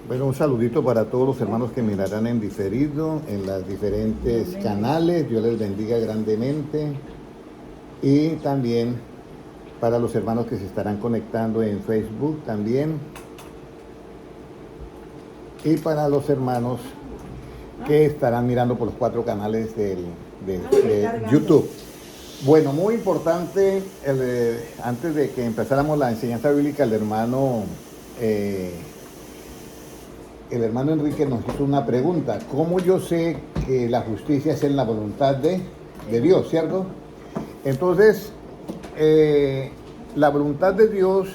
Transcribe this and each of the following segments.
Bueno, un saludito para todos los hermanos que mirarán en diferido en las diferentes canales. Dios les bendiga grandemente. Y también para los hermanos que se estarán conectando en Facebook también. Y para los hermanos que estarán mirando por los 4 canales de YouTube. Bueno, muy importante, antes de que empezáramos la enseñanza bíblica, el hermano Enrique nos hizo una pregunta. ¿Cómo yo sé que la justicia es en la voluntad de Dios, cierto? Entonces, la voluntad de Dios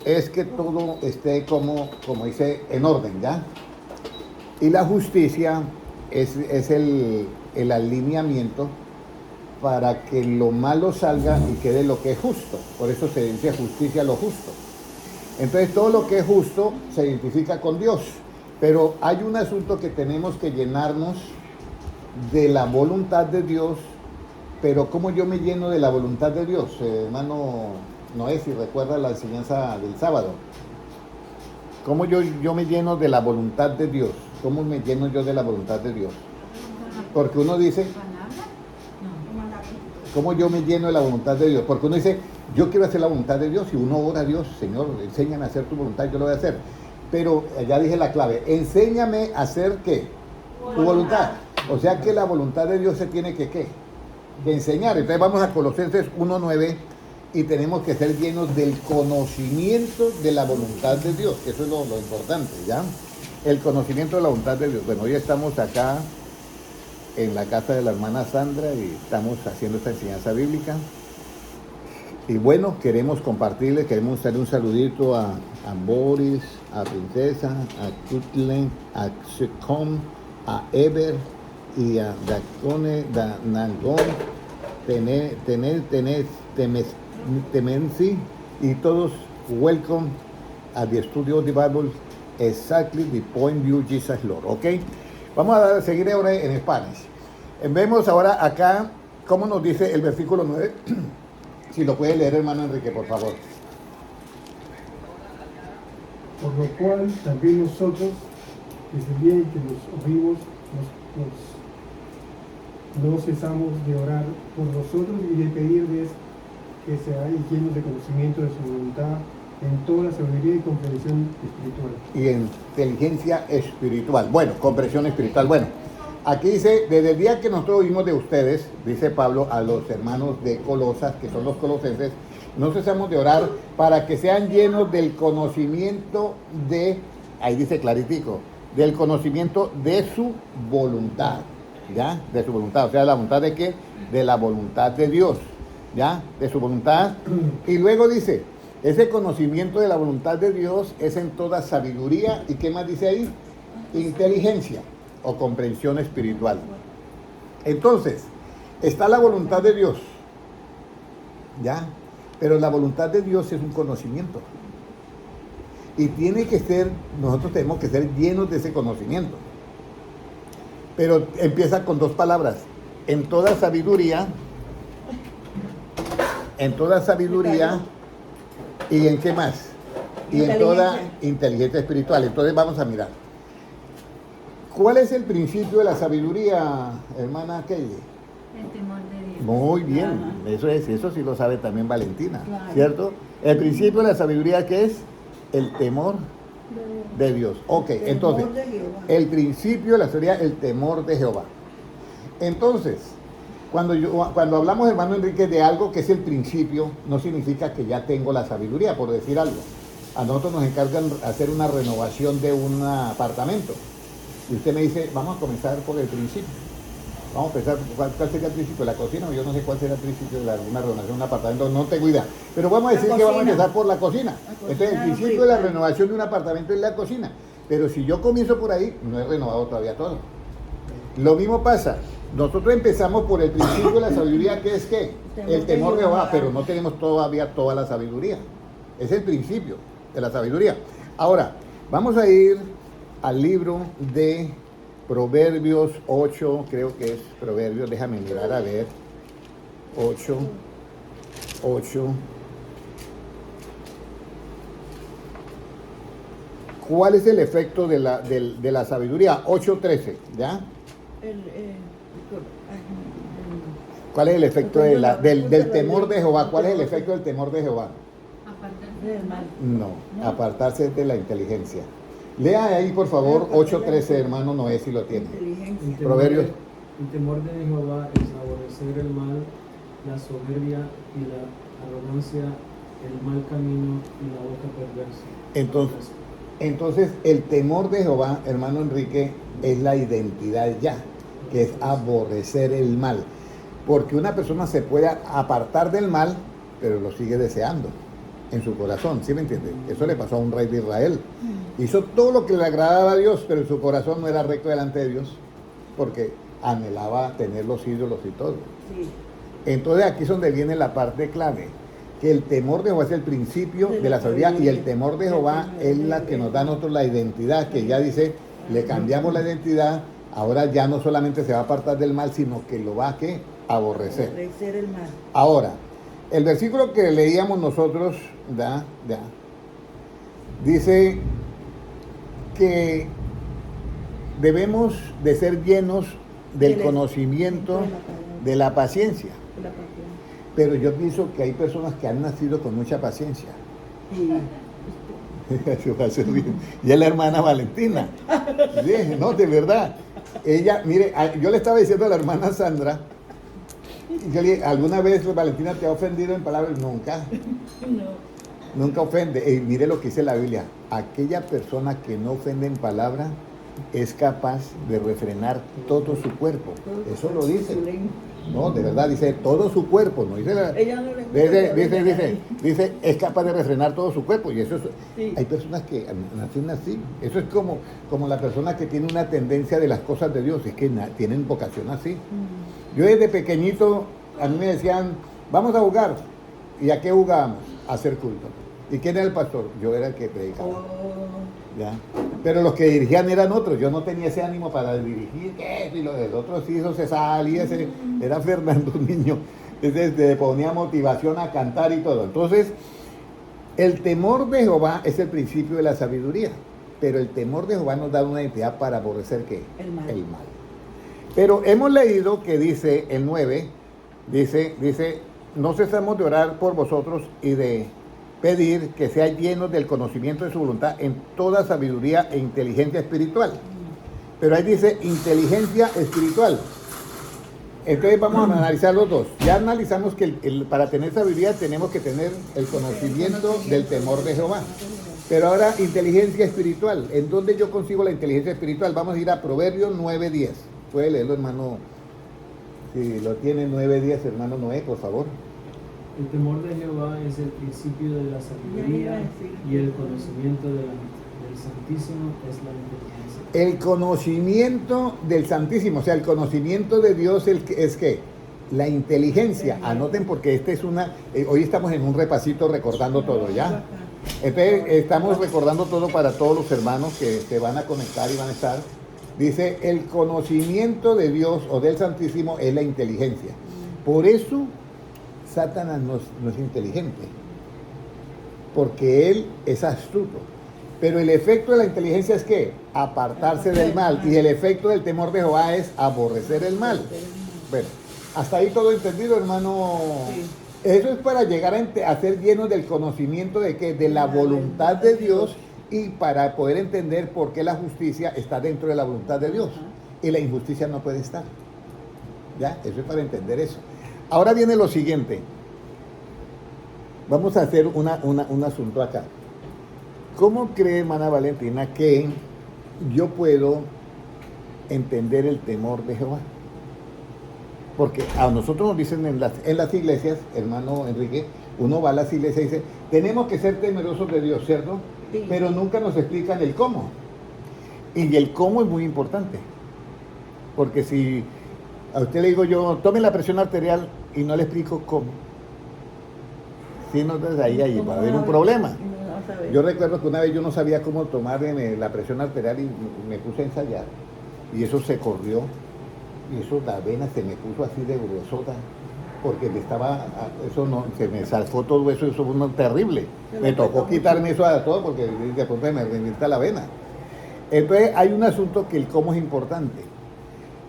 es que todo esté como dice, en orden, ¿ya? Y la justicia es el alineamiento para que lo malo salga y quede lo que es justo. Por eso se dice justicia lo justo. Entonces todo lo que es justo se identifica con Dios. Pero hay un asunto que tenemos que llenarnos de la voluntad de Dios. Pero ¿cómo yo me lleno de la voluntad de Dios? Hermano Noé, si recuerda la enseñanza del sábado. ¿Cómo yo me lleno de la voluntad de Dios? ¿Cómo me lleno yo de la voluntad de Dios? Porque uno dice, ¿cómo yo me lleno de la voluntad de Dios? Porque uno dice, yo quiero hacer la voluntad de Dios y uno ora a Dios, Señor, enséñame a hacer tu voluntad, yo lo voy a hacer. Pero ya dije la clave, enséñame a hacer ¿qué? Tu voluntad. O sea que la voluntad de Dios se tiene que enseñar. Entonces vamos a Colosenses 1:9 y tenemos que ser llenos del conocimiento de la voluntad de Dios, que eso es lo importante, ¿ya? El conocimiento de la voluntad de Dios. Bueno, hoy estamos acá en la casa de la hermana Sandra y estamos haciendo esta enseñanza bíblica. Y bueno, queremos compartirles, queremos darle un saludito a Boris, a Princesa, a Kutlen, a Secom, a Ever y a Dacone, Nangón, Temensi, y todos welcome a the studio of the Bible, exactly the point you Jesus Lord, ¿ok? Vamos a seguir ahora en español. Vemos ahora acá cómo nos dice el versículo 9. Si lo puede leer, hermano Enrique, por favor. Por lo cual también nosotros, desde el día en que nos oímos, no cesamos de orar por vosotros y de pedirles que seáis llenos de conocimiento de su voluntad en toda la sabiduría y comprensión espiritual. Y inteligencia espiritual. Bueno, comprensión espiritual. Bueno, aquí dice, desde el día que nosotros oímos de ustedes, dice Pablo a los hermanos de Colosas, que son los colosenses, no cesamos de orar para que sean llenos del conocimiento de, ahí dice claritico, del conocimiento de su voluntad, ¿ya? De su voluntad, o sea, ¿la voluntad de qué? De la voluntad de Dios, ¿ya? De su voluntad. Y luego dice, ese conocimiento de la voluntad de Dios es en toda sabiduría, ¿y qué más dice ahí? Inteligencia o comprensión espiritual. Entonces, está la voluntad de Dios, ¿ya? Pero la voluntad de Dios es un conocimiento. Y tiene que ser, nosotros tenemos que ser llenos de ese conocimiento. Pero empieza con 2 palabras. En toda sabiduría, ¿y en qué más? Y en toda inteligencia espiritual. Entonces vamos a mirar. ¿Cuál es el principio de la sabiduría, hermana Kelly? El temor de Dios. Muy bien, eso sí lo sabe también Valentina, claro. ¿Cierto? El principio de la sabiduría, ¿qué es? El temor de Dios. Ok, entonces, el principio de la sabiduría, el temor de Jehová. Entonces, cuando hablamos, hermano Enrique, de algo que es el principio, no significa que ya tengo la sabiduría, por decir algo. A nosotros nos encargan hacer una renovación de un apartamento. Y usted me dice, vamos a comenzar por el principio. Vamos a pensar, ¿cuál sería el principio de la cocina? Yo no sé cuál será el principio de alguna renovación de un apartamento, no tengo idea. Pero vamos a decir que vamos a empezar por la cocina. Entonces, el principio de la renovación de un apartamento es la cocina. Pero si yo comienzo por ahí, no he renovado todavía todo. Lo mismo pasa. Nosotros empezamos por el principio de la sabiduría, que es ¿qué? El temor de Jehová, pero no tenemos todavía toda la sabiduría. Es el principio de la sabiduría. Ahora, vamos a ir al libro de Proverbios 8, creo que es Proverbios, déjame mirar a ver, 8, ¿cuál es el efecto de la sabiduría? 8:13, ¿ya? ¿Cuál es el efecto del temor de Jehová? ¿Cuál es el efecto del temor de Jehová? Apartarse del mal. No, apartarse de la inteligencia. Lea ahí, por favor, 8:13, hermano Noé, si lo tiene. Proverbios. El temor de Jehová es aborrecer el mal, la soberbia y la arrogancia, el mal camino y la boca perversa. Entonces, el temor de Jehová, hermano Enrique, es la identidad ya, que es aborrecer el mal. Porque una persona se puede apartar del mal, pero lo sigue deseando en su corazón, ¿sí me entiende? Eso le pasó a un rey de Israel. Hizo todo lo que le agradaba a Dios, pero en su corazón no era recto delante de Dios, porque anhelaba tener los ídolos y todo. Sí. Entonces aquí es donde viene la parte clave, que el temor de Jehová es el principio de la sabiduría, y el temor de Jehová es la que nos da a nosotros la identidad, que ya dice, le cambiamos la identidad, ahora ya no solamente se va a apartar del mal, sino que lo va a ¿qué? Aborrecer. Aborrecer el mal. Ahora, el versículo que leíamos nosotros, dice que debemos de ser llenos del conocimiento de la paciencia. Pero yo pienso que hay personas que han nacido con mucha paciencia. Y es la hermana Valentina. Sí, no, de verdad. Ella, mire, yo le estaba diciendo a la hermana Sandra, yo le dije, ¿alguna vez Valentina te ha ofendido en palabras? Nunca. Nunca ofende. Y mire lo que dice la Biblia. Aquella persona que no ofende en palabra es capaz de refrenar todo su cuerpo. Eso lo dice. No, de verdad, dice todo su cuerpo. No dice Ella no le dice, es capaz de refrenar todo su cuerpo. Y eso es, Sí. hay personas que nacen así. Eso es como la persona que tiene una tendencia de las cosas de Dios. Es que tienen vocación así. Yo desde pequeñito, a mí me decían, vamos a jugar. ¿Y a qué jugábamos? A hacer culto. ¿Y quién era el pastor? Yo era el que predicaba. ¿Ya? Pero los que dirigían eran otros. Yo no tenía ese ánimo para dirigir. ¿Qué? Y los del otro sí, eso se salía. Era Fernando, un niño. Entonces le ponía motivación a cantar y todo. Entonces, el temor de Jehová es el principio de la sabiduría. Pero el temor de Jehová nos da una identidad para aborrecer ¿qué? El mal. El mal. Pero hemos leído que dice el 9, dice, no cesamos de orar por vosotros y de pedir que sea llenos del conocimiento de su voluntad en toda sabiduría e inteligencia espiritual. Pero ahí dice inteligencia espiritual. Entonces vamos a analizar los dos. Ya analizamos que para tener sabiduría tenemos que tener el conocimiento del temor de Jehová. Pero ahora inteligencia espiritual. ¿En dónde yo consigo la inteligencia espiritual? Vamos a ir a Proverbios 9:10. Puede leerlo, hermano. Si lo tiene 9:10, hermano Noé, por favor. El temor de Jehová es el principio de la sabiduría y el conocimiento del Santísimo es la inteligencia. El conocimiento del Santísimo, o sea, el conocimiento de Dios es ¿qué? La inteligencia. Anoten porque esta es hoy estamos en un repasito recordando todo, ¿ya? Entonces estamos recordando todo para todos los hermanos que se van a conectar y van a estar. Dice, el conocimiento de Dios o del Santísimo es la inteligencia. Por eso Satanás no es inteligente, porque él es astuto. Pero el efecto de la inteligencia es ¿qué? Apartarse del mal. Y el efecto del temor de Jehová es aborrecer el mal. Bueno, hasta ahí todo entendido, hermano. Sí. Eso es para llegar a ser llenos del conocimiento de ¿qué? De la voluntad de Dios, y para poder entender por qué la justicia está dentro de la voluntad de Dios y la injusticia no puede estar. ¿Ya? Eso es para entender eso. Ahora viene lo siguiente. Vamos a hacer un asunto acá. ¿Cómo cree, hermana Valentina, que yo puedo entender el temor de Jehová? Porque a nosotros nos dicen en las iglesias, hermano Enrique, uno va a las iglesias y dice, tenemos que ser temerosos de Dios, ¿cierto? Sí. Pero nunca nos explican el cómo. Y el cómo es muy importante. Porque si a usted le digo yo, tome la presión arterial y no le explico cómo, sí, no, entonces ahí va a haber un problema. Yo recuerdo que una vez yo no sabía cómo tomar la presión arterial y me puse a ensayar. Y eso se corrió. Y eso, la vena se me puso así de gruesota. porque me estaba, eso no, se me zafó todo eso, eso fue una terrible. Me tocó quitarme eso a todo porque de pronto me revienta la vena. Entonces hay un asunto que el cómo es importante.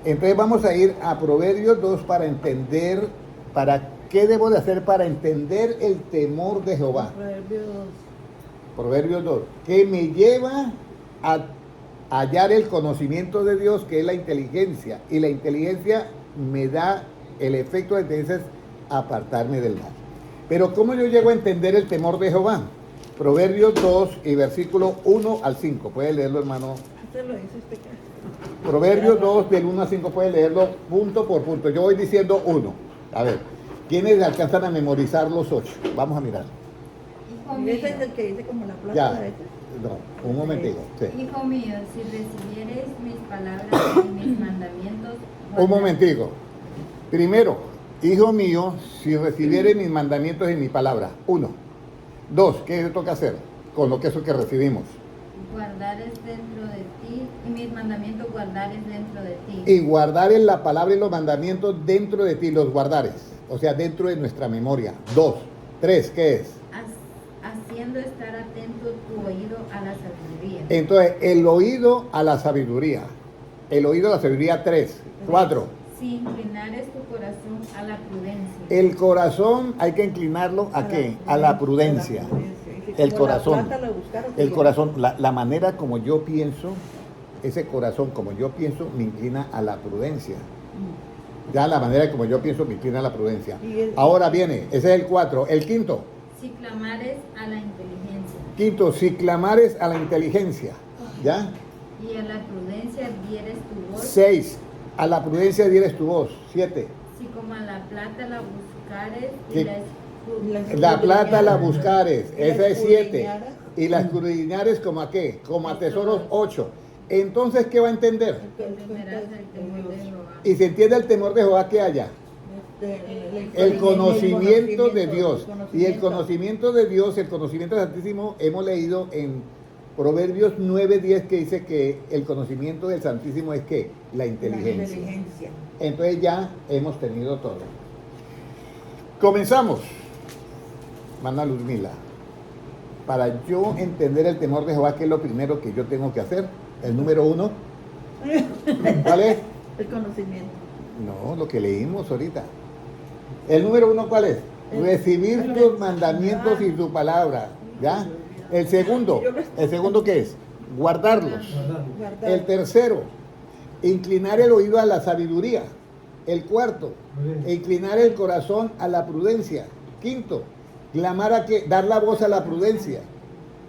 Entonces vamos a ir a Proverbios 2 para entender, para qué debo de hacer para entender el temor de Jehová. Proverbios 2, que me lleva a hallar el conocimiento de Dios, que es la inteligencia, y la inteligencia me da el efecto de inteligencia es apartarme del mal. Pero ¿cómo yo llego a entender el temor de Jehová? Proverbios 2 y versículo 1 al 5. Puede leerlo, hermano. Proverbios 2 del 1 al 5, puede leerlo punto por punto. Yo voy diciendo 1. A ver, ¿quiénes alcanzan a memorizar los 8? Vamos a mirar. Ese es el que dice como la plaza Ya. de ese. No, un momentico. Sí. Hijo mío, si recibieres mis palabras y mis mandamientos... Un momentico. Primero, hijo mío, si recibieres mis mandamientos y mi palabra. 1. 2, ¿qué toca hacer con lo que eso que recibimos? Guardares dentro de ti, y mis mandamientos guardares dentro de ti. Y guardar en la palabra y los mandamientos dentro de ti, los guardares. O sea, dentro de nuestra memoria. 2. 3, ¿qué es? Haciendo estar atento tu oído a la sabiduría. Entonces, el oído a la sabiduría. El oído a la sabiduría 3. 4. Si inclinares tu corazón a la prudencia. El corazón hay que inclinarlo ¿a qué? A la prudencia. El corazón. El corazón, la manera como yo pienso, ese corazón como yo pienso, me inclina a la prudencia. Ya la manera como yo pienso me inclina a la prudencia. Ahora viene, ese es el 4. El quinto. Si clamares a la inteligencia. Quinto, si clamares a la inteligencia. ¿Ya? Y a la prudencia dieres tu voz. 6. A la prudencia dieres tu voz. 7. Si como a la plata la buscares ¿Qué? y La plata la buscares. Esa es 7. Y la escudriñares como a qué? Como a tesoros 8. Entonces, ¿qué va a entender? entenderás el temor de Jehová. Y se entiende el temor de Jehová que haya. El conocimiento de Dios. Y el conocimiento de Dios, el conocimiento del Santísimo, hemos leído en Proverbios 9:10 que dice que el conocimiento del Santísimo es que la inteligencia. Entonces ya hemos tenido todo. Comenzamos. Manda Luzmila. Para yo entender el temor de Jehová, ¿qué es lo primero que yo tengo que hacer? El número 1. ¿Cuál es? El conocimiento. No, lo que leímos ahorita. El número 1, ¿cuál es? Recibir tus mandamientos y tu palabra. ¿Ya? ¿El segundo qué es? Guardarlos. El tercero, inclinar el oído a la sabiduría. El cuarto, inclinar el corazón a la prudencia. Quinto, clamar a que, dar la voz a la prudencia.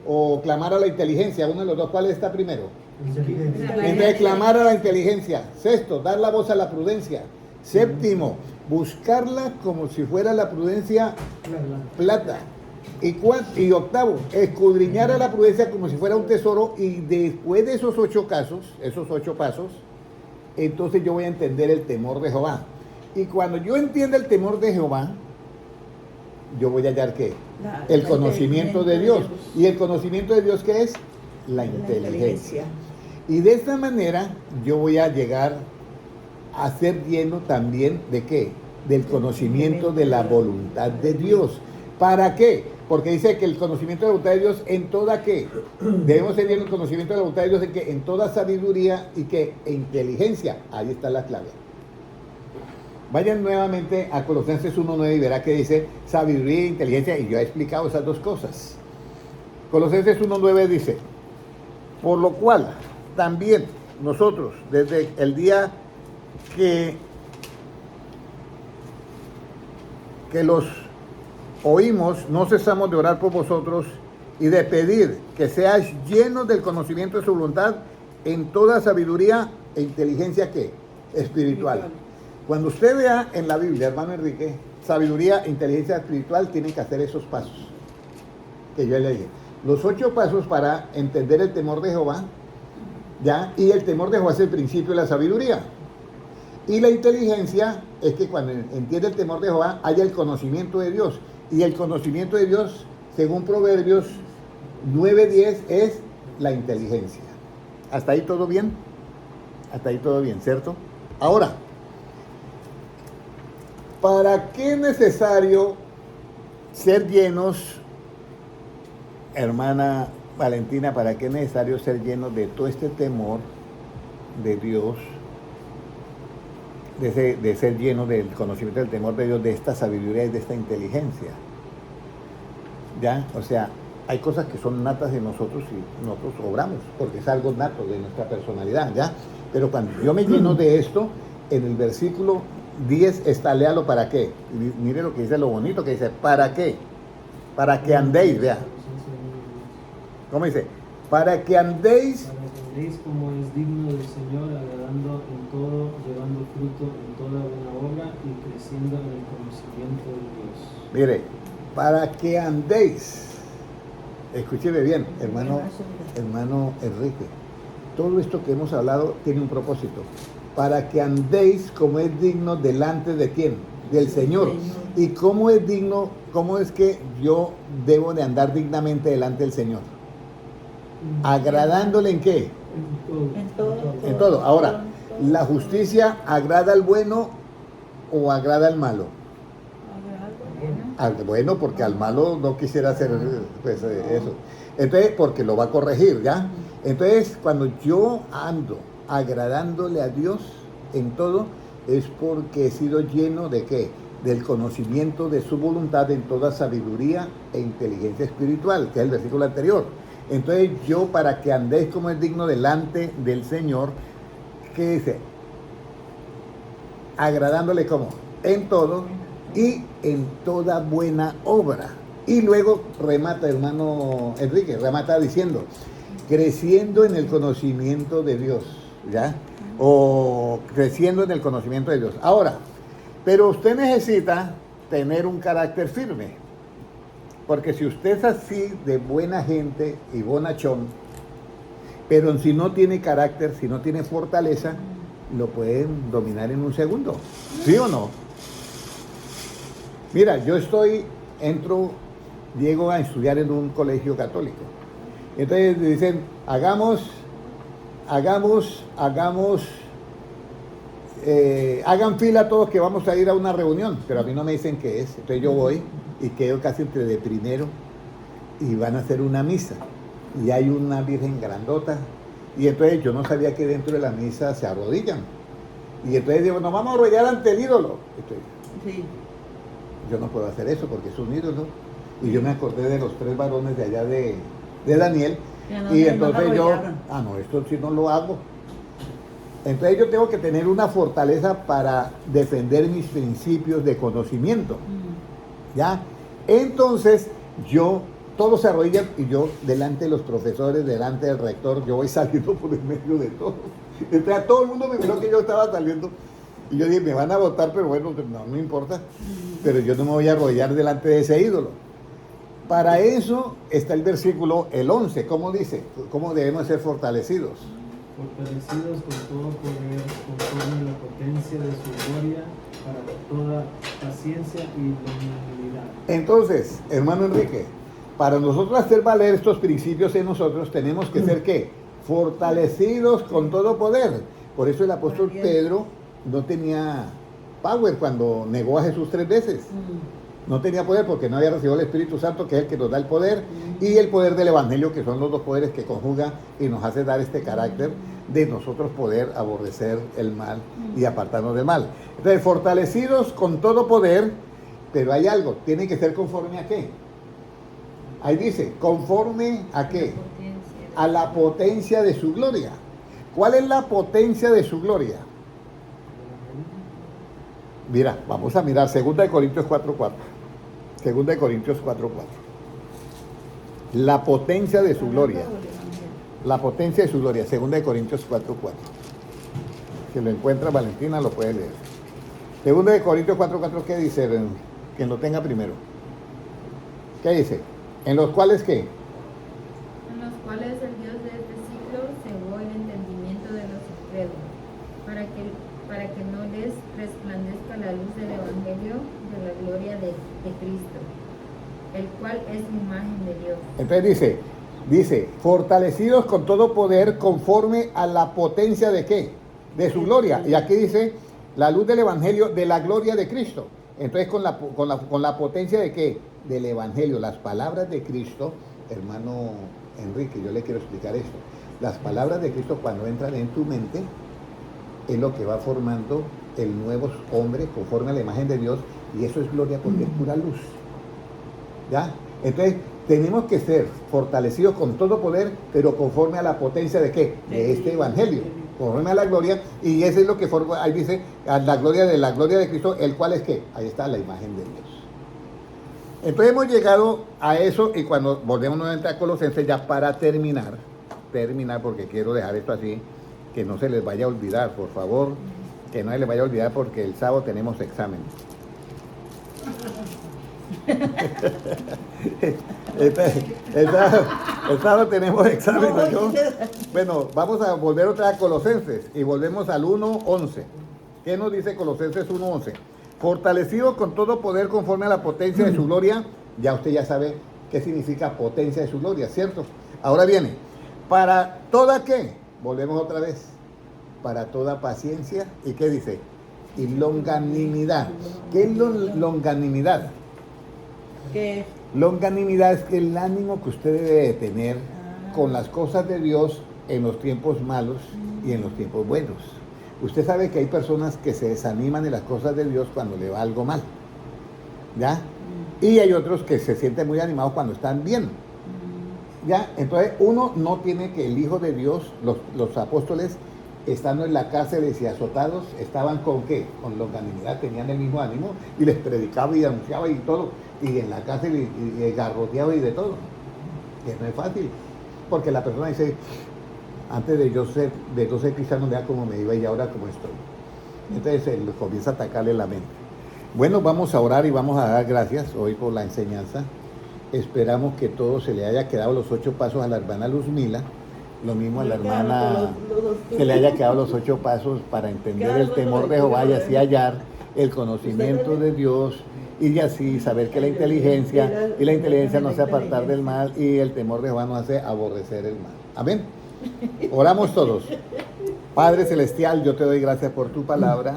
O clamar a la inteligencia. Uno de los dos, ¿cuál está primero? Entonces, clamar a la inteligencia. Sexto, dar la voz a la prudencia. Séptimo, buscarla como si fuera la prudencia plata. Y octavo, escudriñar a la prudencia como si fuera un tesoro. Y después de esos 8 pasos, entonces yo voy a entender el temor de Jehová. Y cuando yo entienda el temor de Jehová, yo voy a hallar ¿qué? El conocimiento de Dios. ¿Y el conocimiento de Dios qué es? La inteligencia. Y de esta manera yo voy a llegar a ser lleno también ¿de qué? Del conocimiento de la voluntad de Dios. ¿Para qué? Porque dice que el conocimiento de la voluntad de Dios en toda ¿qué? Debemos tener el conocimiento de la voluntad de Dios en que en toda sabiduría y que inteligencia. Ahí está la clave. Vayan nuevamente a Colosenses 1:9 y verá que dice sabiduría e inteligencia, y yo he explicado esas dos cosas. Colosenses 1:9 dice: por lo cual también nosotros desde el día que los oímos, no cesamos de orar por vosotros y de pedir que seáis llenos del conocimiento de su voluntad en toda sabiduría e inteligencia ¿qué? Espiritual. Cuando usted vea en la Biblia, hermano Enrique, sabiduría e inteligencia espiritual, tienen que hacer esos pasos que yo le dije. Los 8 pasos para entender el temor de Jehová, ¿ya? Y el temor de Jehová es el principio de la sabiduría. Y la inteligencia es que cuando entiende el temor de Jehová, haya el conocimiento de Dios. Y el conocimiento de Dios, según Proverbios 9:10, es la inteligencia. ¿Hasta ahí todo bien? Hasta ahí todo bien, ¿cierto? Ahora, ¿Para qué es necesario ser llenos, hermana Valentina, para qué es necesario ser llenos de todo este temor de Dios, de ser llenos del conocimiento del temor de Dios, de esta sabiduría y de esta inteligencia? ¿Ya? O sea, hay cosas que son natas de nosotros y nosotros obramos, porque es algo nato de nuestra personalidad, ¿ya? Pero cuando yo me lleno de esto, en el versículo 10 está, léalo, ¿para qué? Y mire lo que dice, lo bonito que dice, ¿para qué? Para que andéis, vea. ¿Cómo dice? Para que andéis. Para que andéis como es digno del Señor, agradando en todo, llevando fruto en toda buena obra y creciendo en el conocimiento de Dios. Mire, para que andéis. Escúcheme bien, hermano Enrique. Todo esto que hemos hablado tiene un propósito. Para que andéis como es digno delante de ¿quién? Del Señor. ¿Y cómo es digno, cómo es que yo debo de andar dignamente delante del Señor? ¿Agradándole en qué? En todo. En todo. Ahora, ¿la justicia agrada al bueno o agrada al malo? Al bueno, porque al malo no quisiera hacer pues, eso. Entonces, porque lo va a corregir, ¿ya? Entonces, cuando yo ando agradándole a Dios en todo, es porque he sido lleno de ¿qué? Del conocimiento de su voluntad en toda sabiduría e inteligencia espiritual, que es el versículo anterior. Entonces, yo, para que andéis como es digno delante del Señor, ¿qué dice? Agradándole como en todo y en toda buena obra. Y luego remata, hermano Enrique, remata diciendo, creciendo en el conocimiento de Dios, ¿ya? O creciendo en el conocimiento de Dios. Ahora, pero usted necesita tener un carácter firme, porque si usted es así de buena gente y bonachón, pero si no tiene carácter, si no tiene fortaleza, lo pueden dominar en un segundo, ¿sí o no? Mira, yo llego a estudiar en un colegio católico. Entonces dicen, hagan fila todos que vamos a ir a una reunión, pero a mí no me dicen qué es. Entonces yo voy y quedo casi entre de primero y van a hacer una misa. Y hay una virgen grandota. Y entonces yo no sabía que dentro de la misa se arrodillan. Y entonces digo, nos vamos a arrodillar ante el ídolo. Entonces, Sí. yo no puedo hacer eso porque es un ídolo. Y yo me acordé de los 3 varones de allá de Daniel. Y entonces no, esto sí no lo hago. Entonces yo tengo que tener una fortaleza para defender mis principios de conocimiento. ¿Ya? Entonces todos se arrodillan y yo delante de los profesores, delante del rector, yo voy saliendo por el medio de todos. Entonces todo el mundo me miró que yo estaba saliendo. Y yo dije, me van a votar, pero bueno, no me importa. Pero yo no me voy a arrodillar delante de ese ídolo. Para eso está el versículo, el 11, ¿cómo dice? ¿Cómo debemos ser fortalecidos? Fortalecidos con todo poder, conforme a la potencia de su gloria, para toda paciencia y longanimidad. Entonces, hermano Enrique, para nosotros hacer valer estos principios en nosotros, tenemos que ser ¿qué? Fortalecidos con todo poder. Por eso el apóstol Pedro no tenía power cuando negó a Jesús 3 veces. No tenía poder porque no había recibido el Espíritu Santo, que es el que nos da el poder, y el poder del Evangelio, que son los 2 poderes que conjugan y nos hace dar este carácter de nosotros poder aborrecer el mal y apartarnos del mal. Entonces, fortalecidos con todo poder, pero hay algo, tiene que ser conforme a qué. Ahí dice, conforme a qué. A la potencia de su gloria. ¿Cuál es la potencia de su gloria? Mira, vamos a mirar 2 Corintios 4:4. 2 Corintios 4:4. La potencia de su gloria. La potencia de su gloria. 2 Corintios 4:4. Si lo encuentra Valentina, lo puede leer. 2 Corintios 4:4, ¿qué dice? Quien lo tenga primero. ¿Qué dice? ¿En los cuales qué? En los cuales el Dios de este siglo cegó el entendimiento de los incrédulos, para que no les resplandezca la luz del Evangelio de la gloria de Cristo, el cual es imagen de Dios. Entonces dice, fortalecidos con todo poder conforme a la potencia de qué? De su gloria. Y aquí dice, la luz del Evangelio de la gloria de Cristo. Entonces con la potencia de qué? Del Evangelio, las palabras de Cristo, hermano Enrique, yo le quiero explicar esto. Las palabras de Cristo cuando entran en tu mente es lo que va formando el nuevo hombre conforme a la imagen de Dios, y eso es gloria porque es pura luz. ¿Ya? Entonces tenemos que ser fortalecidos con todo poder, pero conforme a la potencia de qué? De este Evangelio, conforme a la gloria, y eso es lo que forma, ahí dice, a la gloria de Cristo, el cual es qué? Ahí está la imagen de Dios. Entonces hemos llegado a eso, y cuando volvemos nuevamente a Colosenses, ya para terminar, porque quiero dejar esto así, que no se les vaya a olvidar, por favor, que no se les vaya a olvidar, porque el sábado tenemos examen. El sábado tenemos examen, ¿no? Bueno, vamos a volver otra vez a Colosenses, y volvemos al 1:11. ¿Qué nos dice Colosenses 1:11? Fortalecido con todo poder conforme a la potencia de su gloria. Ya usted ya sabe qué significa potencia de su gloria, ¿cierto? Ahora viene, ¿para toda qué? Volvemos otra vez. Para toda paciencia. ¿Y qué dice? Y longanimidad. ¿Qué es longanimidad? ¿Qué? Longanimidad es que el ánimo que usted debe de tener con las cosas de Dios en los tiempos malos y en los tiempos buenos. Usted sabe que hay personas que se desaniman de las cosas de Dios cuando le va algo mal, ¿ya? Y hay otros que se sienten muy animados cuando están bien, ¿ya? Entonces uno no tiene que, el Hijo de Dios, los apóstoles, estando en la cárcel y azotados, estaban con ¿qué? Con longanimidad, tenían el mismo ánimo y les predicaba y anunciaba y todo, y en la cárcel y garroteaba y de todo. Que no es fácil, porque la persona dice, antes de yo ser cristiano, vea cómo me iba y ahora cómo estoy. Entonces él comienza a atacarle la mente. Bueno, vamos a orar y vamos a dar gracias hoy por la enseñanza. Esperamos que todo se le haya quedado los 8 pasos a la hermana Luzmila. Lo mismo a la hermana, que le haya quedado los 8 pasos para entender el temor de Jehová y así hallar el conocimiento de Dios, y así saber que la inteligencia no hace apartar del mal, y el temor de Jehová no hace aborrecer el mal. Amén. Oramos todos. Padre Celestial, yo te doy gracias por tu palabra,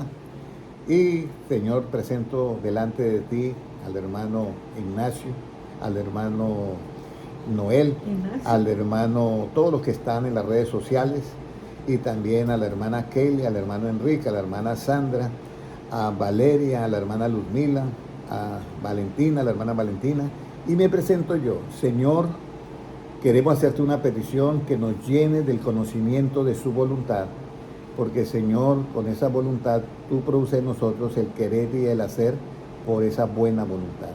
y Señor, presento delante de ti al hermano Ignacio, al hermano Noel, al hermano, todos los que están en las redes sociales, y también a la hermana Kelly, al hermano Enrique, a la hermana Sandra, a Valeria, a la hermana Luzmila, a Valentina, a la hermana Valentina, y me presento yo. Señor, queremos hacerte una petición, que nos llene del conocimiento de su voluntad, porque Señor, con esa voluntad tú produces en nosotros el querer y el hacer por esa buena voluntad.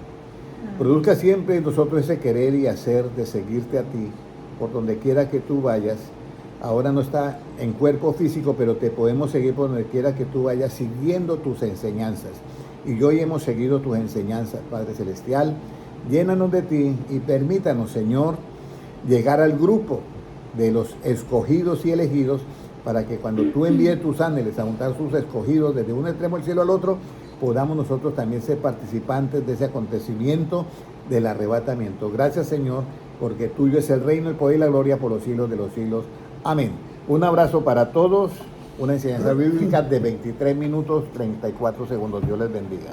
Produzca siempre en nosotros ese querer y hacer de seguirte a ti, por donde quiera que tú vayas. Ahora no está en cuerpo físico, pero te podemos seguir por donde quiera que tú vayas, siguiendo tus enseñanzas. Y hoy hemos seguido tus enseñanzas, Padre Celestial. Llénanos de ti y permítanos, Señor, llegar al grupo de los escogidos y elegidos, para que cuando tú envíes tus ángeles a juntar sus escogidos desde un extremo del cielo al otro, podamos nosotros también ser participantes de ese acontecimiento del arrebatamiento. Gracias, Señor, porque tuyo es el reino, el poder y la gloria por los siglos de los siglos. Amén. Un abrazo para todos. Una enseñanza bíblica de 23 minutos 34 segundos. Dios les bendiga.